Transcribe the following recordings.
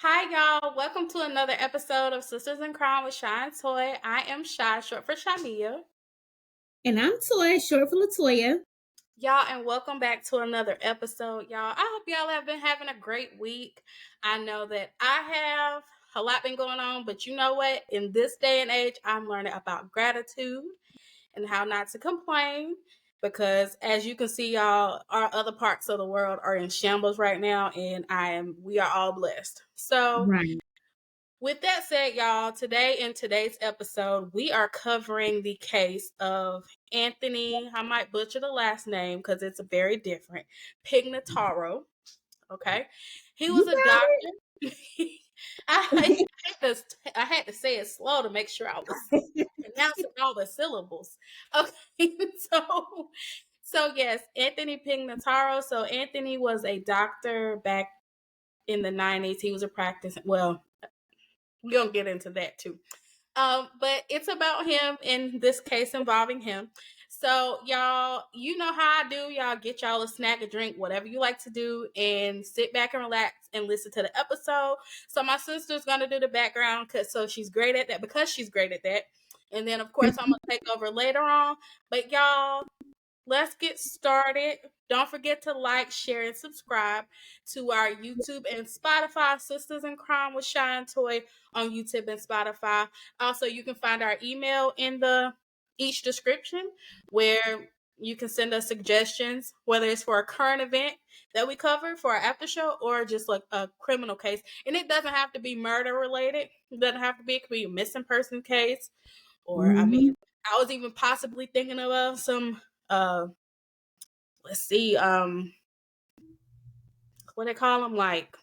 Hi, y'all. Welcome to another episode of Sisters in Crime with SistasinCrimewithShiandToy. I am Shy, short for Shamia. And I'm Toy, short for Latoya. Y'all, and welcome back to another episode, y'all. I hope y'all have been having a great week. I know that I have a lot been going on, but you know what? In this day and age, I'm learning about gratitude and how not to complain because as you can see, y'all, our other parts of the world are in shambles right now, and we are all blessed. So Right. with that said, y'all, in today's episode, we are covering the case of Anthony, I might butcher the last name because it's very different, Pignataro. Okay. He was You a got doctor. I, I had to say it slow to make sure I was it. pronouncing all the syllables. Okay. So yes, Anthony Pignataro. So Anthony was a doctor back in the 90s. He was a practicing, well, we're going to get into that too. But it's about him in this case involving him. So y'all, you know how I do. Y'all get y'all a snack, a drink, whatever you like to do, and sit back and relax and listen to the episode. So my sister's gonna do the background because she's great at that. And then of course I'm gonna take over later on. But y'all, let's get started. Don't forget to like, share, and subscribe to our YouTube and Spotify, Sisters in Crime with SistasinCrimewithShiandToy on YouTube and Spotify. Also, you can find our email in each description where you can send us suggestions, whether it's for a current event that we cover for our after show or just like a criminal case. And it doesn't have to be murder related. It doesn't have to be. It could be a missing person case. Or, I mean, I was even possibly thinking of some let's see, what they call them, like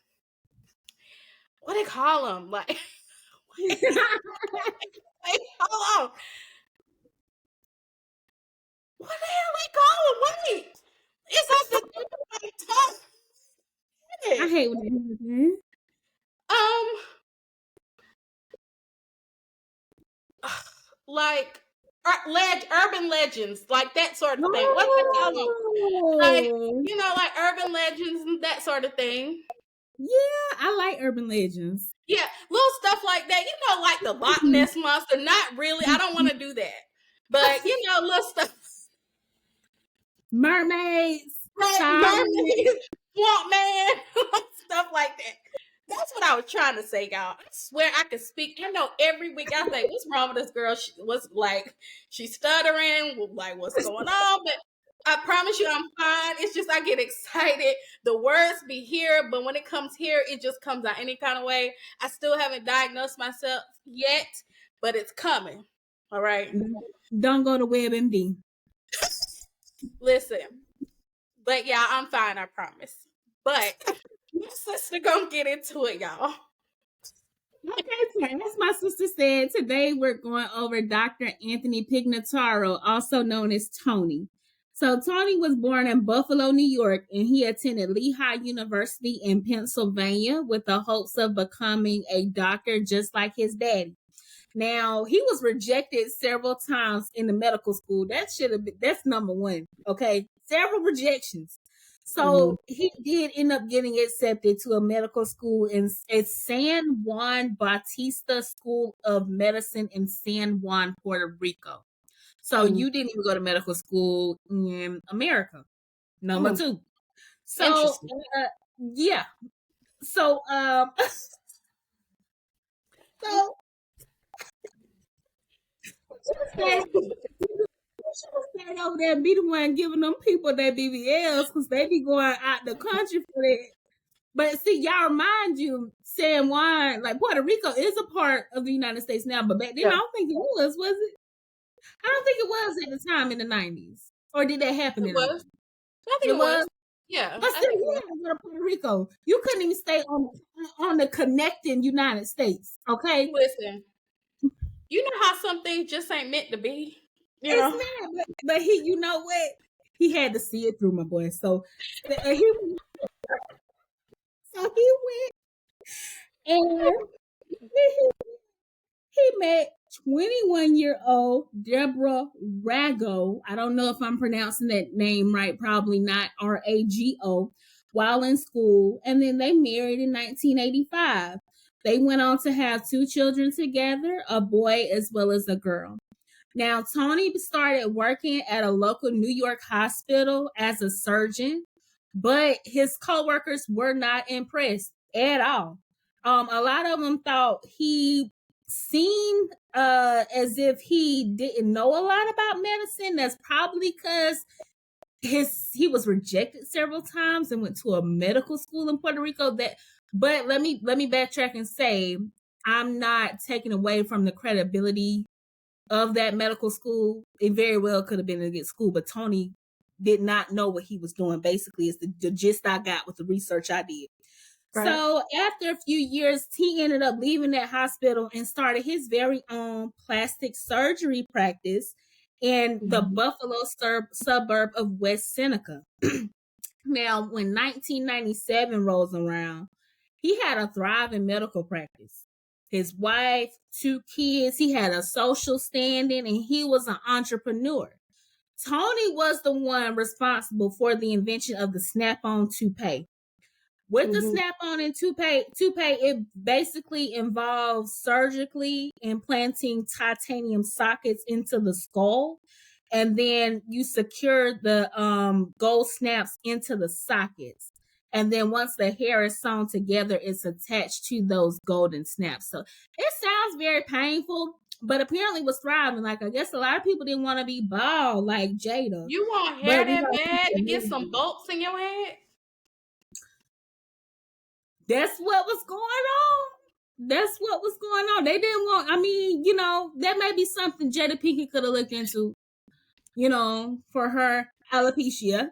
wait, hold on, what the hell they call them? Wait, it's off the tip of my tongue. I hate when that happens. Like urban legends, like that sort of thing. What do they call them? Like, like urban legends and that sort of thing. Yeah, I like urban legends. Yeah, little stuff like that. Like the Loch Ness Monster. Not really. I don't want to do that. But, little stuff. Mermaids. Mermaids, Swamp Man, stuff like that. That's what I was trying to say, y'all. I swear I could speak. I know every week I think, what's wrong with this girl? She's stuttering, like, what's going on? But I promise you I'm fine. It's just I get excited. The words be here, but when it comes here, it just comes out any kind of way. I still haven't diagnosed myself yet, but it's coming. All right. Don't go to WebMD. Listen. But yeah, I'm fine, I promise. But my sister gonna get into it, y'all. Okay, so as my sister said, today we're going over Dr. Anthony Pignataro, also known as Tony. So Tony was born in Buffalo, New York, and he attended Lehigh University in Pennsylvania with the hopes of becoming a doctor just like his daddy. Now, he was rejected several times in the medical school. That's number one. Okay. Several rejections. So he did end up getting accepted to a medical school at San Juan Bautista School of Medicine in San Juan, Puerto Rico. So you didn't even go to medical school in America. Number two. So yeah. So so stand over there and be the one giving them people their BBLs because they be going out the country for that. But see, y'all remind you, San Juan, like Puerto Rico is a part of the United States now, but back then I don't think it was it? I don't think it was at the time in the 90s. Or did that happen in the 90s? I think it was. Yeah. But still, you had to go to Puerto Rico. You couldn't even stay on the connecting United States, okay? Listen, you know how some things just ain't meant to be. It's not, but he, you know what? He had to see it through, my boy. So he went and he met 21-year-old Deborah Rago. I don't know if I'm pronouncing that name right, probably not, Rago, while in school. And then they married in 1985. They went on to have 2 children together, a boy as well as a girl. Now, Tony started working at a local New York hospital as a surgeon, but his coworkers were not impressed at all. A lot of them thought he seemed as if he didn't know a lot about medicine. That's probably because he was rejected several times and went to a medical school in Puerto Rico. But let me backtrack and say I'm not taking away from the credibility of that medical school. It very well could have been a good school, but Tony did not know what he was doing. Basically, is the gist I got with the research I did. Right. So after a few years, he ended up leaving that hospital and started his very own plastic surgery practice in the Buffalo suburb of West Seneca. Now, when 1997 rolls around, he had a thriving medical practice. His wife, 2 kids, he had a social standing, and he was an entrepreneur. Tony was the one responsible for the invention of the snap-on toupee. With the snap-on and toupee, it basically involves surgically implanting titanium sockets into the skull, and then you secure the gold snaps into the sockets. And then once the hair is sewn together, it's attached to those golden snaps. So it sounds very painful, but apparently was thriving. Like, I guess a lot of people didn't want to be bald like Jada. You want hair that bad to get some bolts in your head? That's what was going on. That's what was going on. They didn't want, I mean, you know, that may be something Jada Pinkett could have looked into, you know, for her alopecia.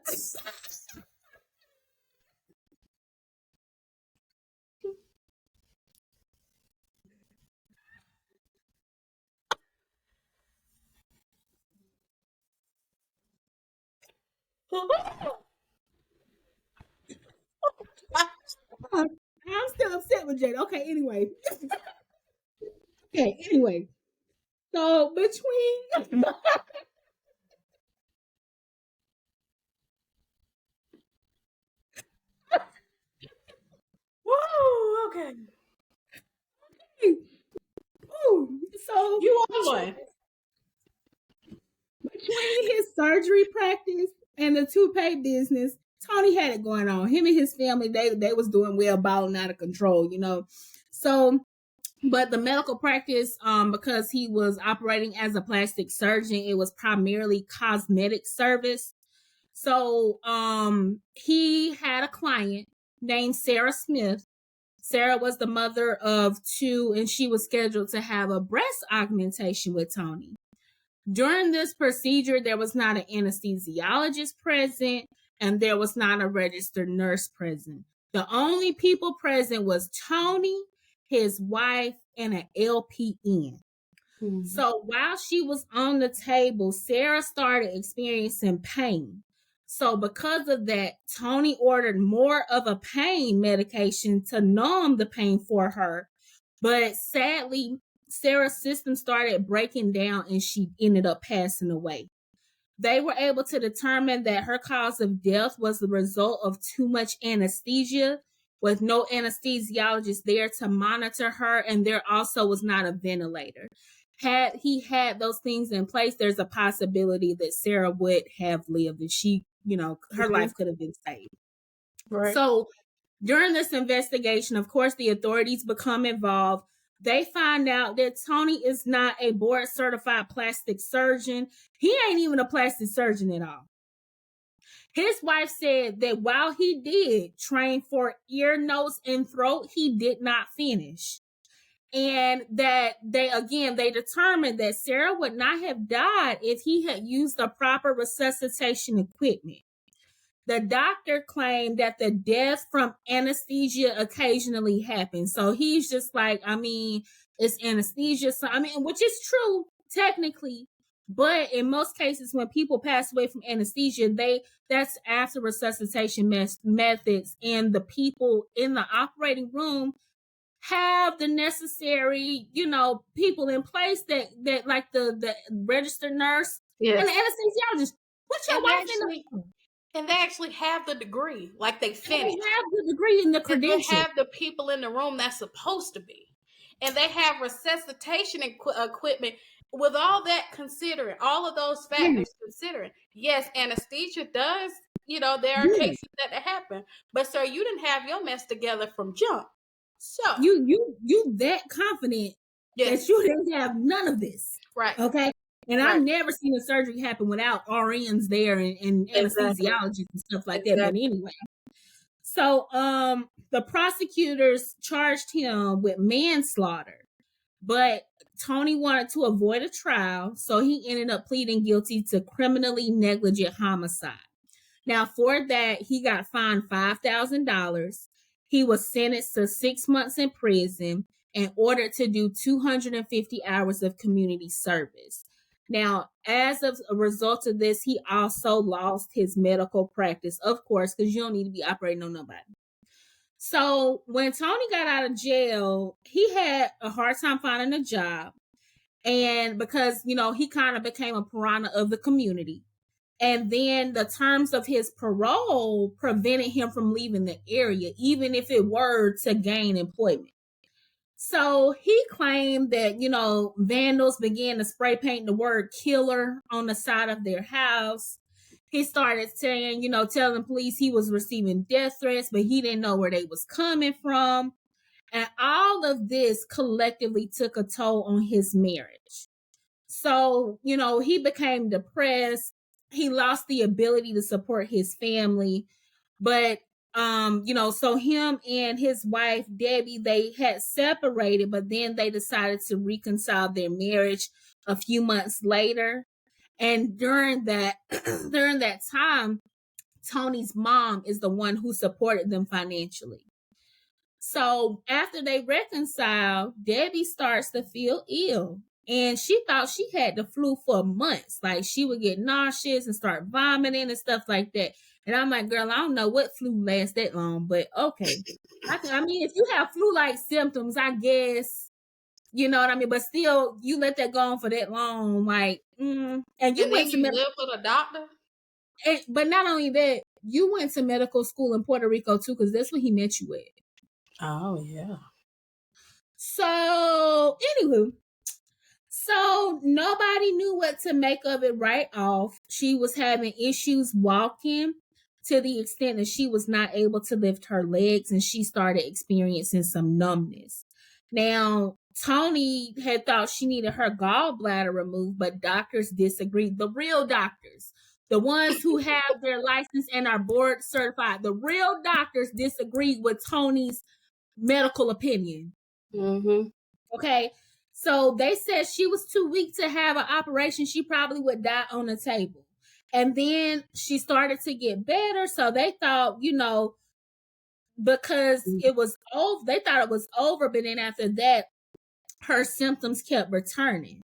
I'm still upset with Jada. Okay, anyway. So between Woo, okay. Ooh, so you on one. Between his surgery practice and the toupee business, Tony had it going on. Him and his family, they was doing well, balling out of control, you know. So, but the medical practice, because he was operating as a plastic surgeon, it was primarily cosmetic service. So, he had a client named Sarah Smith. Sarah was the mother of 2, and she was scheduled to have a breast augmentation with Tony. During this procedure, there was not an anesthesiologist present, and there was not a registered nurse present. The only people present was Tony, his wife, and an LPN. So while she was on the table, Sarah started experiencing pain. So because of that, Tony ordered more of a pain medication to numb the pain for her. But sadly, Sarah's system started breaking down and she ended up passing away. They were able to determine that her cause of death was the result of too much anesthesia, with no anesthesiologist there to monitor her, and there also was not a ventilator. Had he had those things in place, there's a possibility that Sarah would have lived and she, you know, her life could have been saved. Right. So during this investigation, of course, the authorities become involved. They find out that Tony is not a board certified plastic surgeon. He ain't even a plastic surgeon at all. His wife said that while he did train for ear, nose, and throat, he did not finish. And that they determined that Sarah would not have died if he had used the proper resuscitation equipment. The doctor claimed that the death from anesthesia occasionally happens. So he's just like, I mean, it's anesthesia. So, I mean, which is true, technically. But in most cases, when people pass away from anesthesia, that's after resuscitation methods. And the people in the operating room have the necessary, you know, people in place that like the registered nurse and the anesthesiologist. Put your wife in the And they actually have the degree, like they They finished. have the degree and the And they credential. have the people in the room that's supposed to be. And they have resuscitation equipment with all that considering, all of those factors considering. Yes, anesthesia does, there are Yeah. cases that happen. But sir, you didn't have your mess together from jump. So You that confident that yes, you didn't have none of this. right, Okay. And I've right. never seen a surgery happen without RNs there and Exactly. anesthesiologists and stuff like that. But Exactly. anyway. So the prosecutors charged him with manslaughter, but Tony wanted to avoid a trial, so he ended up pleading guilty to criminally negligent homicide. Now, for that, he got fined $5,000. He was sentenced to 6 months in prison and ordered to do 250 hours of community service. Now, as a result of this, he also lost his medical practice, of course, because you don't need to be operating on nobody. So when Tony got out of jail, he had a hard time finding a job. And because, he kind of became a piranha of the community. And then the terms of his parole prevented him from leaving the area, even if it were to gain employment. So he claimed that, vandals began to spray paint the word killer on the side of their house. He started saying, telling police he was receiving death threats, but he didn't know where they was coming from. And all of this collectively took a toll on his marriage. So, he became depressed. He lost the ability to support his family. But so him and his wife Debbie, they had separated, but then they decided to reconcile their marriage a few months later. And during that during that time, Tony's mom is the one who supported them financially. So after they reconcile, Debbie starts to feel ill. And she thought she had the flu for months. Like she would get nauseous and start vomiting and stuff like that. And I'm like, girl, I don't know what flu lasts that long, but okay. I mean, if you have flu-like symptoms, I guess, you know what I mean? But still, you let that go on for that long, like, and you And went then to you live with a doctor? but not only that, you went to medical school in Puerto Rico too, because that's what he met you at. Oh, yeah. So, anywho, so nobody knew what to make of it right off. She was having issues walking to the extent that she was not able to lift her legs and she started experiencing some numbness. Now, Tony had thought she needed her gallbladder removed, but doctors disagreed. The real doctors, the ones who have their license and are board certified, the real doctors disagreed with Tony's medical opinion. Mm-hmm. Okay. So they said she was too weak to have an operation. She probably would die on the table. And then she started to get better. So they thought, because it was over, they thought it was over. But then after that, her symptoms kept returning.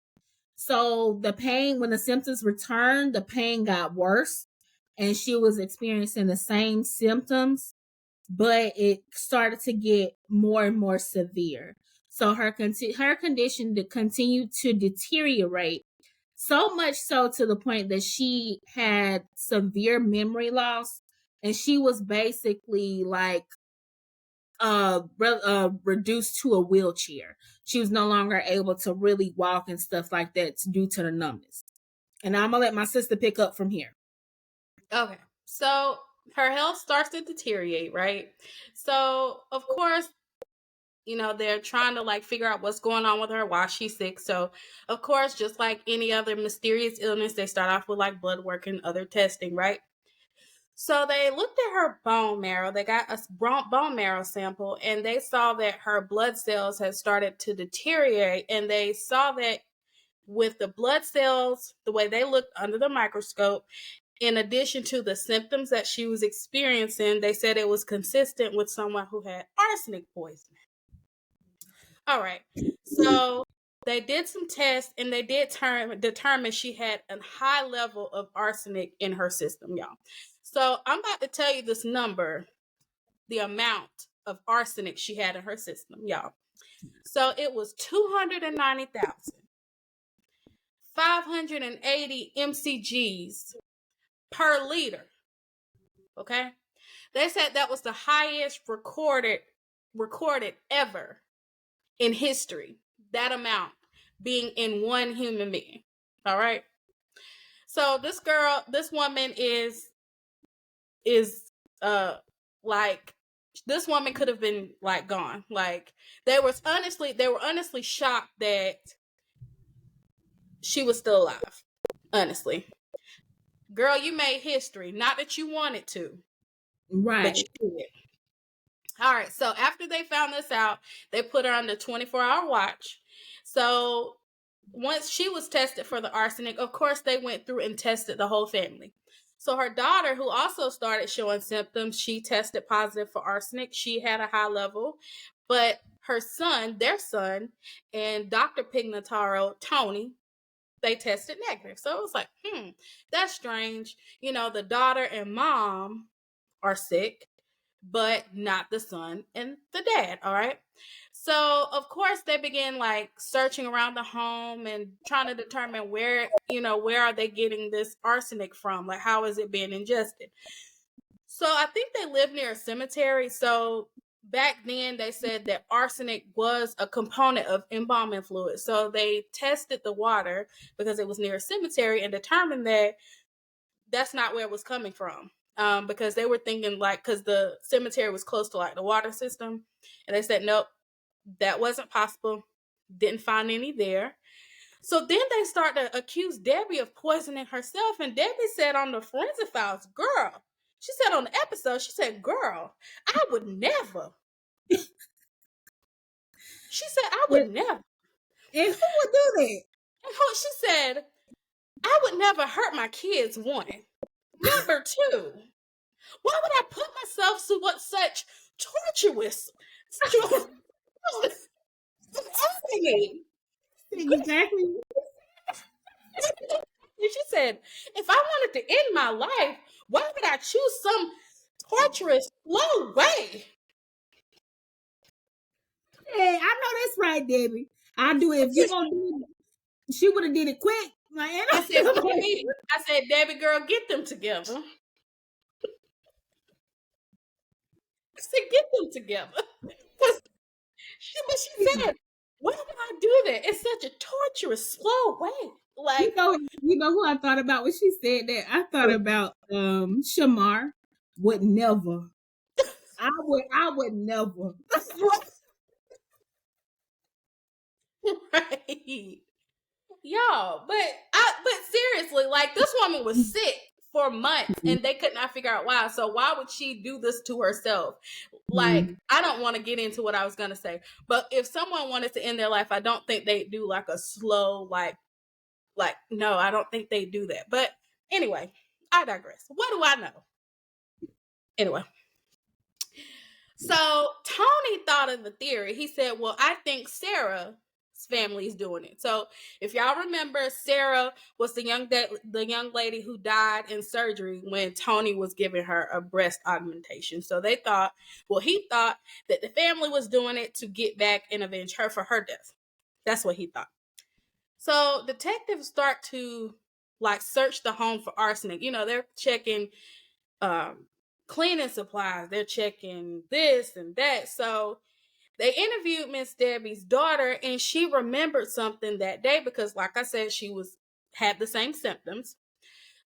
So the pain, when the symptoms returned, the pain got worse. And she was experiencing the same symptoms, but it started to get more and more severe. So her condition continued to deteriorate, so much so to the point that she had severe memory loss, and she was basically like reduced to a wheelchair. She was no longer able to really walk and stuff like that due to the numbness. And I'm gonna let my sister pick up from here. Okay. So her health starts to deteriorate, right? So, of course, they're trying to like figure out what's going on with her while she's sick. So, of course, just like any other mysterious illness, they start off with like blood work and other testing, right? So they looked at her bone marrow. They got a bone marrow sample and they saw that her blood cells had started to deteriorate. And they saw that with the blood cells, the way they looked under the microscope, in addition to the symptoms that she was experiencing, they said it was consistent with someone who had arsenic poisoning. All right. So they did some tests and they did determine she had a high level of arsenic in her system, y'all. So I'm about to tell you this number, the amount of arsenic she had in her system, y'all. So it was 290,580 mcgs per liter Okay, they said that was the highest recorded ever in history. That amount being in one human being. All right. So this woman is like, this woman could have been like gone. Like they were honestly shocked that she was still alive. Honestly. Girl, you made history. Not that you wanted to, but Right. you did. All right. So after they found this out, they put her on the 24-hour watch. So once she was tested for the arsenic, of course, they went through and tested the whole family. So her daughter, who also started showing symptoms, she tested positive for arsenic. She had a high level. But her son, their son, and Dr. Pignataro, Tony, they tested negative. So it was like, that's strange. You know, the daughter and mom are sick, but not the son and the dad. All right. So of course they began like searching around the home and trying to determine where are they getting this arsenic from? Like, how is it being ingested? So I think they live near a cemetery. So back then they said that arsenic was a component of embalming fluid. So they tested the water because it was near a cemetery and determined that that's not where it was coming from. Because they were thinking like, because the cemetery was close to like the water system, and they said nope, that wasn't possible. Didn't find any there. So then they start to accuse Debbie of poisoning herself, and Debbie said on the forensic files, girl, she said on the episode, she said, girl, I would never. She said, I would never. And who would do that? And she said, I would never hurt my kids, one. Number two, why would I put myself through what such torturous agony? Exactly. She said, if I wanted to end my life, why would I choose some torturous, slow way? Hey, I know that's right, Debbie. I do it. If you gonna do it, she would have did it quick. Like, I said, Debbie girl, get them together. I said, get them together. But she said, why would I do that? It's such a torturous, slow way. Like, you know who I thought about when she said that? I thought about Shamar. Would never. I would never. right. Y'all, but seriously, like this woman was sick for months and they could not figure out why. So why would she do this to herself? Like, I don't want to get into what I was gonna say, but if someone wanted to end their life, I don't think they do like a slow, like no, I don't think they do that. But anyway, I digress. What do I know? Anyway. So Tony thought of the theory. He said, well, I think Sarah's family is doing it. So if y'all remember, Sarah was the young lady who died in surgery when Tony was giving her a breast augmentation. So he thought that the family was doing it to get back and avenge her for her death. That's what he thought. So detectives start to like search the home for arsenic. You know, they're checking cleaning supplies. They're checking this and that. So they interviewed Miss Debbie's daughter, and she remembered something that day because, like I said, she had the same symptoms.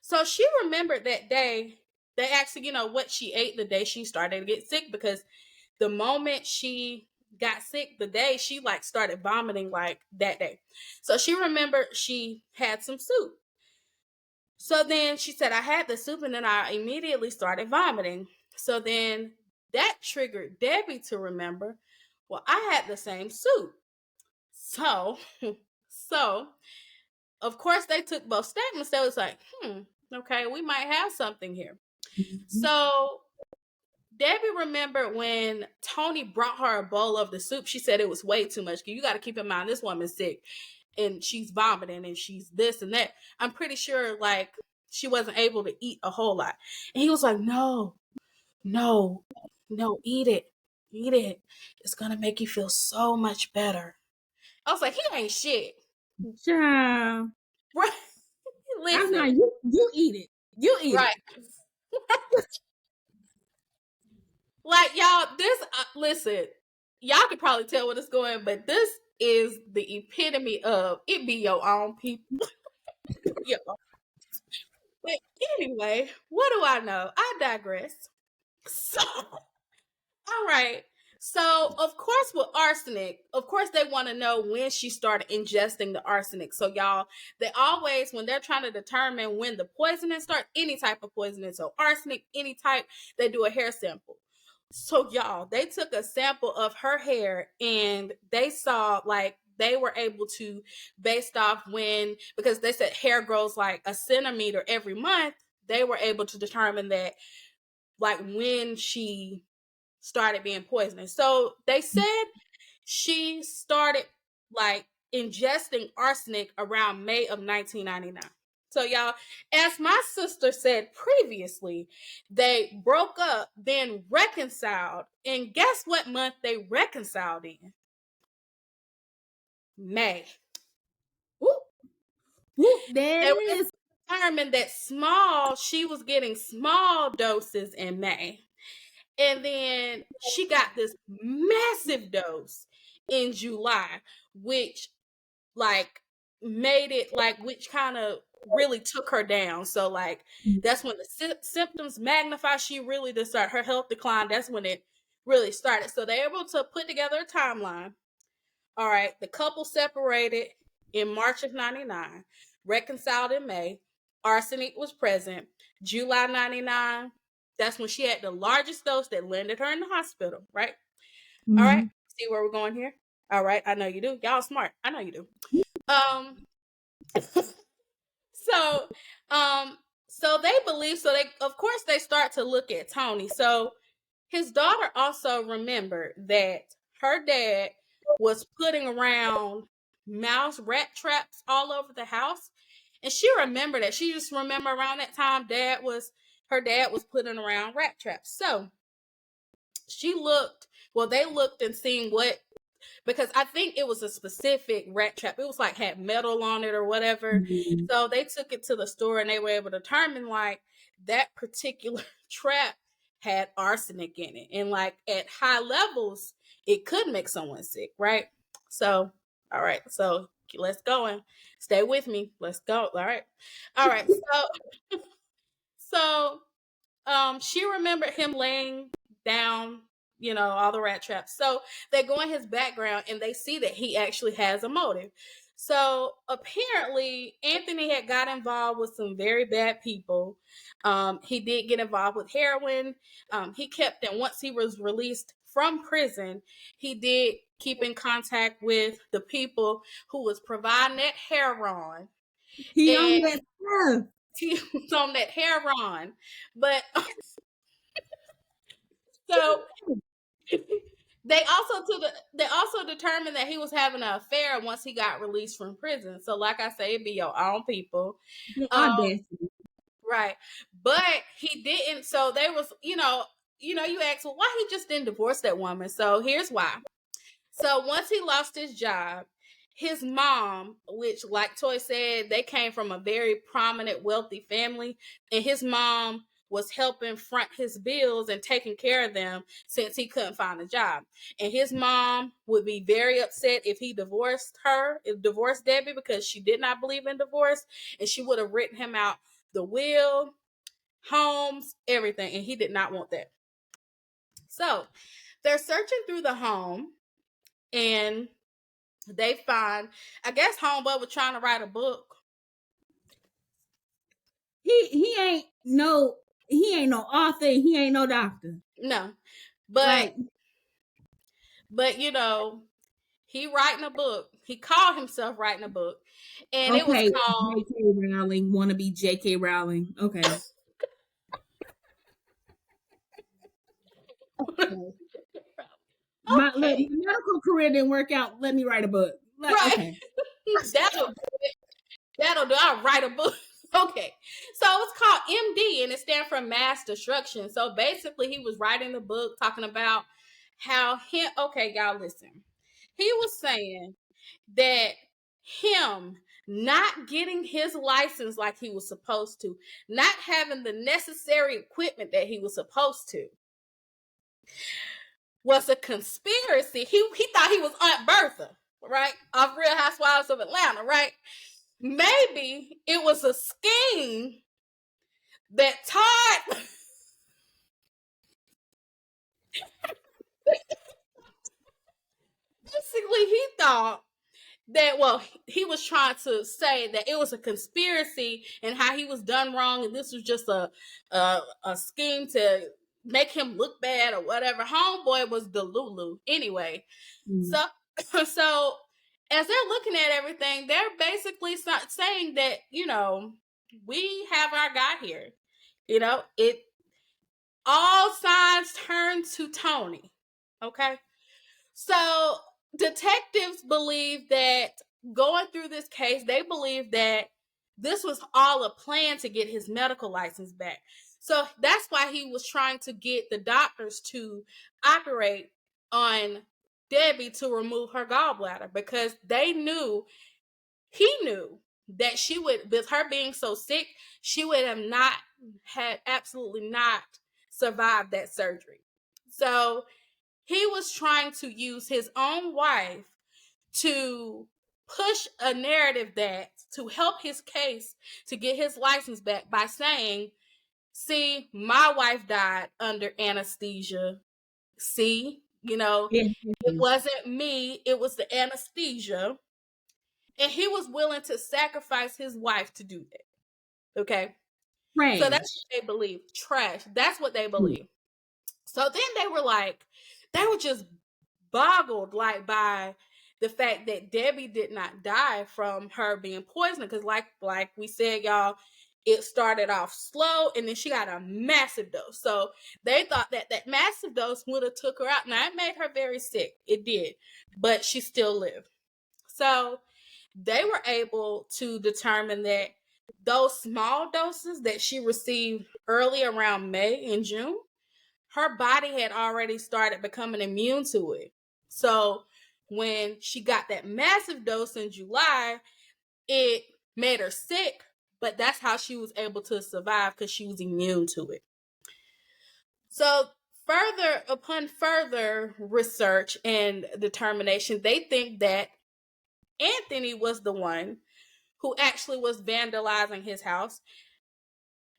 So she remembered that day. They asked her, what she ate the day she started to get sick, because the moment she got sick, the day she like started vomiting like that day. So she remembered she had some soup. So then she said, I had the soup and then I immediately started vomiting. So then that triggered Debbie to remember, well, I had the same soup. So of course they took both statements. They was like, okay, we might have something here. So Debbie remembered when Tony brought her a bowl of the soup, she said it was way too much. You got to keep in mind, this woman's sick and she's vomiting and she's this and that. I'm pretty sure like she wasn't able to eat a whole lot. And he was like, no, eat it. It's going to make you feel so much better. I was like, he ain't shit. Child. Right. Listen. You eat it. You eat right. it. Like y'all, this listen, y'all can probably tell what it's going, but this is the epitome of it be your own people. Yo. But anyway, what do I know? I digress. So, all right. So, of course, with arsenic, of course, they want to know when she started ingesting the arsenic. So, y'all, they always, when they're trying to determine when the poisoning starts, any type of poisoning, so arsenic, any type, they do a hair sample. So, y'all, they took a sample of her hair and they saw like they were able to, based off when, because they said hair grows like a centimeter every month, they were able to determine that like when she started being poisonous. So they said she started like ingesting arsenic around May of 1999. So y'all, as my sister said previously, they broke up, then reconciled, and guess what month they reconciled in? May. Whoop, whoop, there They it were able is. to determine that she was getting small doses in May. And then she got this massive dose in July, which like made it like, which kind of really took her down. So like that's when the symptoms magnify. She really did start her health decline. That's when it really started. So they're able to put together a timeline. All right, the couple separated in March of 99, reconciled in May. Arsenic was present. July 99, that's when she had the largest dose that landed her in the hospital, right? All right, see where we're going here? All right, I know you do. Y'all smart. I know you do. Um, so, um, so they believe, so they, of course, they start to look at Tony. So his daughter also remembered that her dad was putting around mouse rat traps all over the house. And she remembered that. She just remember around that time her dad was putting around rat traps. So they looked and seen what, because I think it was a specific rat trap. It was like had metal on it or whatever. So they took it to the store and they were able to determine like that particular trap had arsenic in it. And like at high levels, it could make someone sick, right? So, all right. So let's go and stay with me. Let's go. All right. All right. So she remembered him laying down, all the rat traps. So they go in his background and they see that he actually has a motive. So apparently Anthony had got involved with some very bad people. He did get involved with heroin. He kept, and once he was released from prison, he did keep in contact with the people who was providing that heroin. He on And that stuff. he was on that heroin. But so they also determined that he was having an affair once he got released from prison. So like I say, it be your own people. The Um, audacity. right. But he didn't, so they was, you ask, well, why he just didn't divorce that woman? So here's why. So once he lost his job, his mom, which like Toy said, they came from a very prominent, wealthy family, and his mom was helping front his bills and taking care of them since he couldn't find a job. And his mom would be very upset if he divorced Debbie, because she did not believe in divorce, and she would have written him out the will, homes, everything, and he did not want that. So they're searching through the home and they find, I guess homeboy was trying to write a book. He ain't no author. He ain't no doctor. No, but Like, he writing a book. He called himself writing a book, and it was okay, called J.K. Rowling wanna be J.K. Rowling. Okay. My okay, medical career didn't work out. Let me write a book. Like, right. okay. That'll do. I'll write a book. Okay, so it's called MD, and it stands for mass destruction. So basically, he was writing the book talking about how him. Okay, y'all listen. He was saying that him not getting his license like he was supposed to, not having the necessary equipment that he was supposed to, was a conspiracy. He thought he was Aunt Bertha, right? Of Real Housewives of Atlanta, right? Maybe it was a scheme that Todd basically he thought that, well, he was trying to say that it was a conspiracy and how he was done wrong, and this was just a scheme to make him look bad or whatever. Homeboy was Delulu anyway. So so as they're looking at everything, they're basically saying that, you know, we have our guy here. You know, it all signs turn to Tony. Okay. So detectives believe that going through this case, they believe that this was all a plan to get his medical license back. So that's why he was trying to get the doctors to operate on Debbie to remove her gallbladder, because he knew that she would, with her being so sick, she would have absolutely not survived that surgery. So he was trying to use his own wife to push a narrative that to help his case to get his license back by saying, see, my wife died under anesthesia. See, you know, it wasn't me, it was the anesthesia. And he was willing to sacrifice his wife to do that. Okay. Trash. So that's what they believe. Trash. That's what they believe. So then they were just boggled like by the fact that Debbie did not die from her being poisoned, because like we said, y'all, it started off slow and then she got a massive dose. So they thought that massive dose would have took her out. Now, it made her very sick. It did, but she still lived. So they were able to determine that those small doses that she received early around May and June, her body had already started becoming immune to it. So when she got that massive dose in July, it made her sick, but that's how she was able to survive, because she was immune to it. So upon further research and determination, they think that Anthony was the one who actually was vandalizing his house,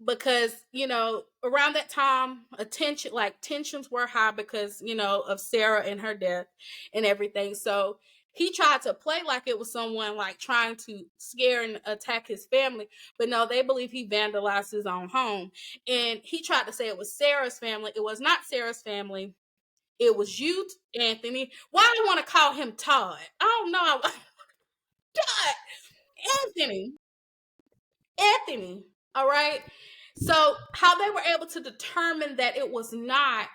because, you know, around that time, tensions were high because, you know, of Sarah and her death and everything. So he tried to play like it was someone like trying to scare and attack his family, but no, they believe he vandalized his own home. And he tried to say it was Sarah's family. It was not Sarah's family. It was you, Anthony. Why do I want to call him Todd? I don't know. Todd. Anthony. All right. So how they were able to determine that it was not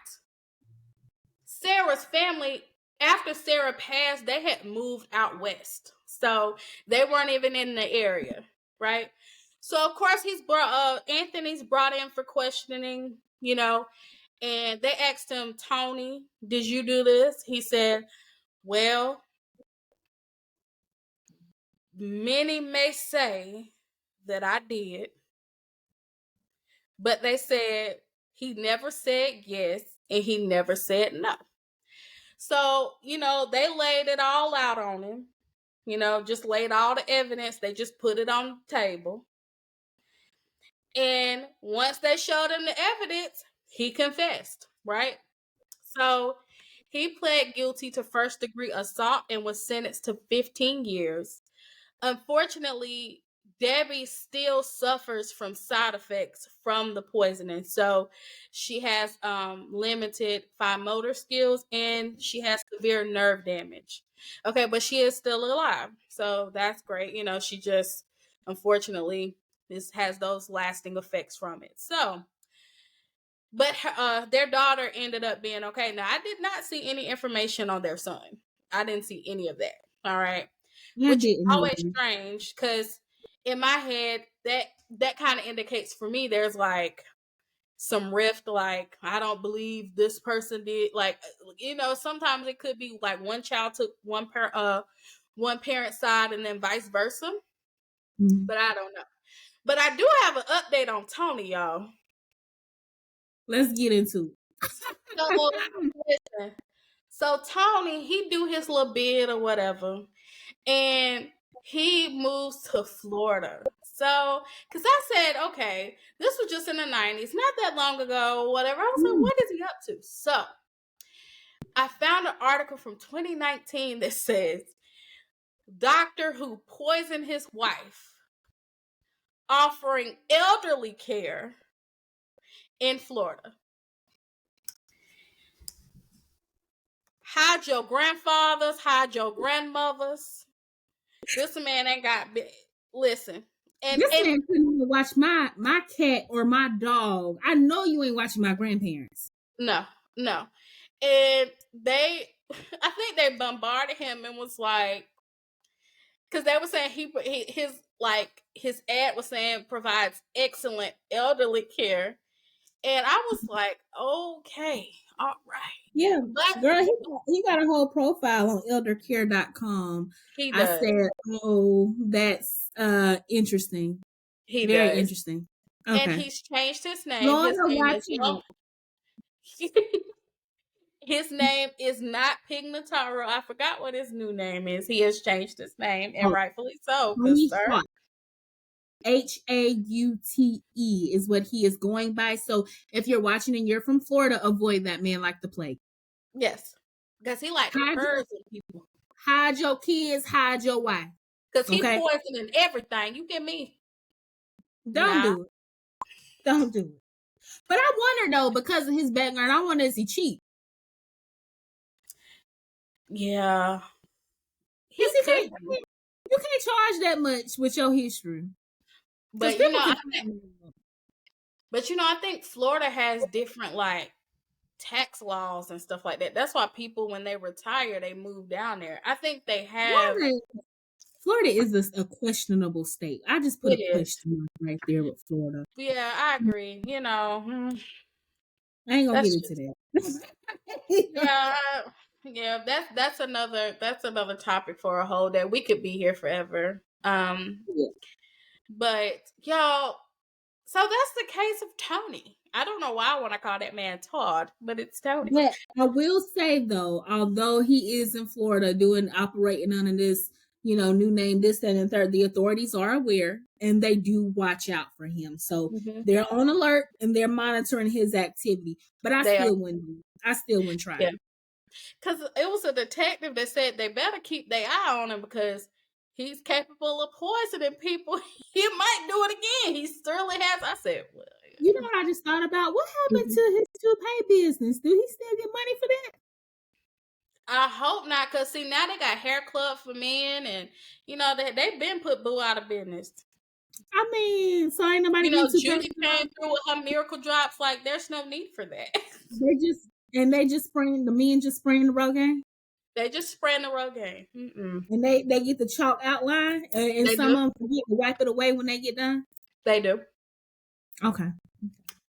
Sarah's family, after Sarah passed, they had moved out west. So they weren't even in the area, right? So of course Anthony's brought in for questioning, you know, and they asked him, Tony, did you do this? He said, well, many may say that I did, but they said he never said yes and he never said no. So, you know, they laid it all out on him, you know, just laid all the evidence. They just put it on the table. And once they showed him the evidence, he confessed, right? So he pled guilty to first-degree assault and was sentenced to 15 years. Unfortunately, Debbie still suffers from side effects from the poisoning. So she has limited fine motor skills and she has severe nerve damage. Okay, but she is still alive. So that's great. You know, she just, unfortunately, this has those lasting effects from it. So, but their daughter ended up being okay. Now, I did not see any information on their son. I didn't see any of that. All right. Which is always strange, because in my head, that kind of indicates for me there's like some rift, like I don't believe this person did, like, you know, sometimes it could be like one child took one parent's side and then vice versa. But I don't know. But I do have an update on Tony, y'all. Let's get into it. So listen. So Tony, he do his little bid or whatever, and he moves to Florida. So, because I said, okay, this was just in the 90s, not that long ago, whatever. I was like, what is he up to? So, I found an article from 2019 that says, doctor who poisoned his wife offering elderly care in Florida. Hide your grandfathers, hide your grandmothers. This man ain't got. Listen, This man couldn't even watch my cat or my dog. I know you ain't watching my grandparents. No, and they, I think they bombarded him and was like, because they were saying his ad was saying provides excellent elderly care, and I was like, okay, all right. Yeah, girl, he got a whole profile on eldercare.com. He does. I said, oh, that's interesting. He Very does. Interesting. Okay. And he's changed his name. His name is not Pignataro. I forgot what his new name is. He has changed his name, and rightfully so. Haute is what he is going by. So if you're watching and you're from Florida, avoid that man like the plague. Yes, because he like poisoning people. Hide your kids, hide your wife. Because he's poisoning everything. You get me? Don't do it. Don't do it. But I wonder though, because of his background, I wonder, is he cheap? Yeah. You can't charge that much with your history. But I think Florida has different like tax laws and stuff like that. That's why people, when they retire, they move down there. I think they have. Florida is a questionable state. I just put a question mark right there with Florida. Yeah, I agree. I ain't gonna get into that. Yeah, that's another topic for a whole day. We could be here forever. But y'all, so that's the case of Tony. I don't know why I want to call that man Todd, but it's Tony. But I will say though, although he is in Florida operating under this, new name, this, that, and third, the authorities are aware and they do watch out for him. So they're on alert and they're monitoring his activity. But I still wouldn't try. Yeah. Because it was a detective that said they better keep their eye on him because he's capable of poisoning people. He might do it again. He certainly has. I said, well, you know what I just thought about? What happened to his toupee business? Do he still get money for that? I hope not, because see, now they got hair club for men, and they've been put Boo out of business. I mean, so ain't nobody Judy came through with her miracle drops. Like, there's no need for that. The men just spraying the Rogaine. They just spraying the Rogaine. And they get the chalk outline, and some of them forget to wipe it away when they get done. They do. Okay.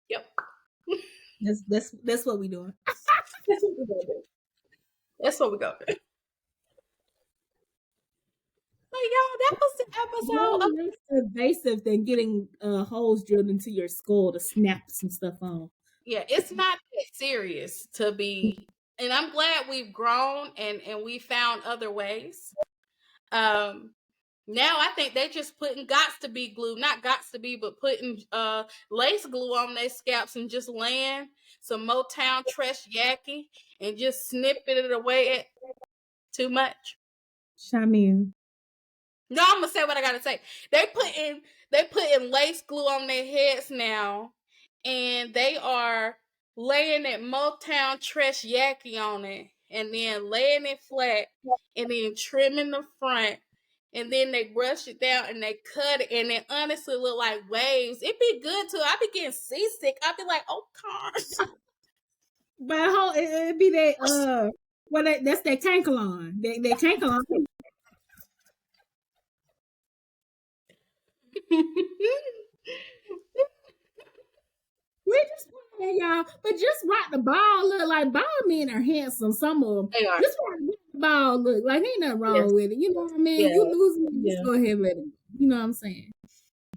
Yep. That's what we doing. That's what we gonna do. So y'all, that was the episode. Less invasive than getting holes drilled into your skull to snap some stuff on. Yeah, it's not that serious to be, and I'm glad we've grown and we found other ways. Now I think they just putting putting lace glue on their scalps and just laying some Motown Tresh Yaki and just snipping it away at too much. Shamil. No, I'm gonna say what I gotta say. They putting lace glue on their heads now, and they are laying that Motown Tresh Yaki on it, and then laying it flat, and then trimming the front. And then they brush it down and they cut it, and it honestly look like waves. It'd be good too. I'd be getting seasick. I'd be like, oh gosh. But it'd be that that's that cankalon. That cankalon. We just y'all, but just rock the ball. Look like ball men are handsome. Some of them. They are. Just rock the ball. Look like ain't nothing wrong with it. You know what I mean? Yeah. You lose me, just go ahead and let it. You know what I'm saying?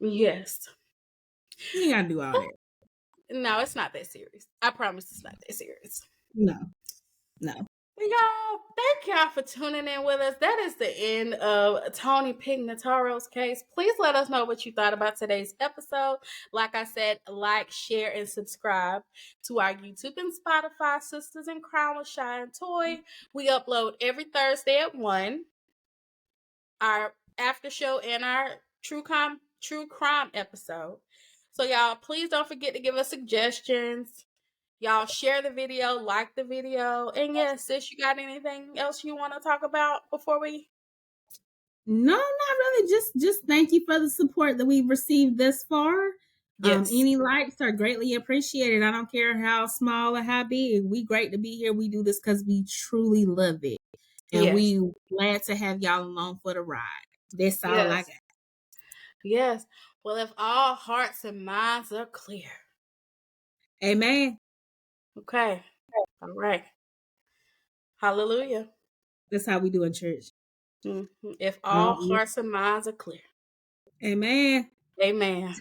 Yes. You ain't gotta do all that. No, it's not that serious. I promise it's not that serious. No. Y'all, thank y'all for tuning in with us. That is the end of Tony Pignataro's case. Please let us know what you thought about today's episode. Like I said, like, share, and subscribe to our YouTube and Spotify, Sistas in Crime with Shy and Toy. We upload every Thursday at 1. Our after show and our true crime episode. So y'all, please don't forget to give us suggestions. Y'all share the video, like the video. And yes, sis, you got anything else you want to talk about before we? No, not really. Just thank you for the support that we've received thus far. Yes. Any likes are greatly appreciated. I don't care how small or how big. We great to be here. We do this because we truly love it. And we glad to have y'all along for the ride. That's all I got. Yes. Well, if all hearts and minds are clear. Amen. Okay. All right. Hallelujah. That's how we do in church. If all hearts and minds are clear. Amen. Amen.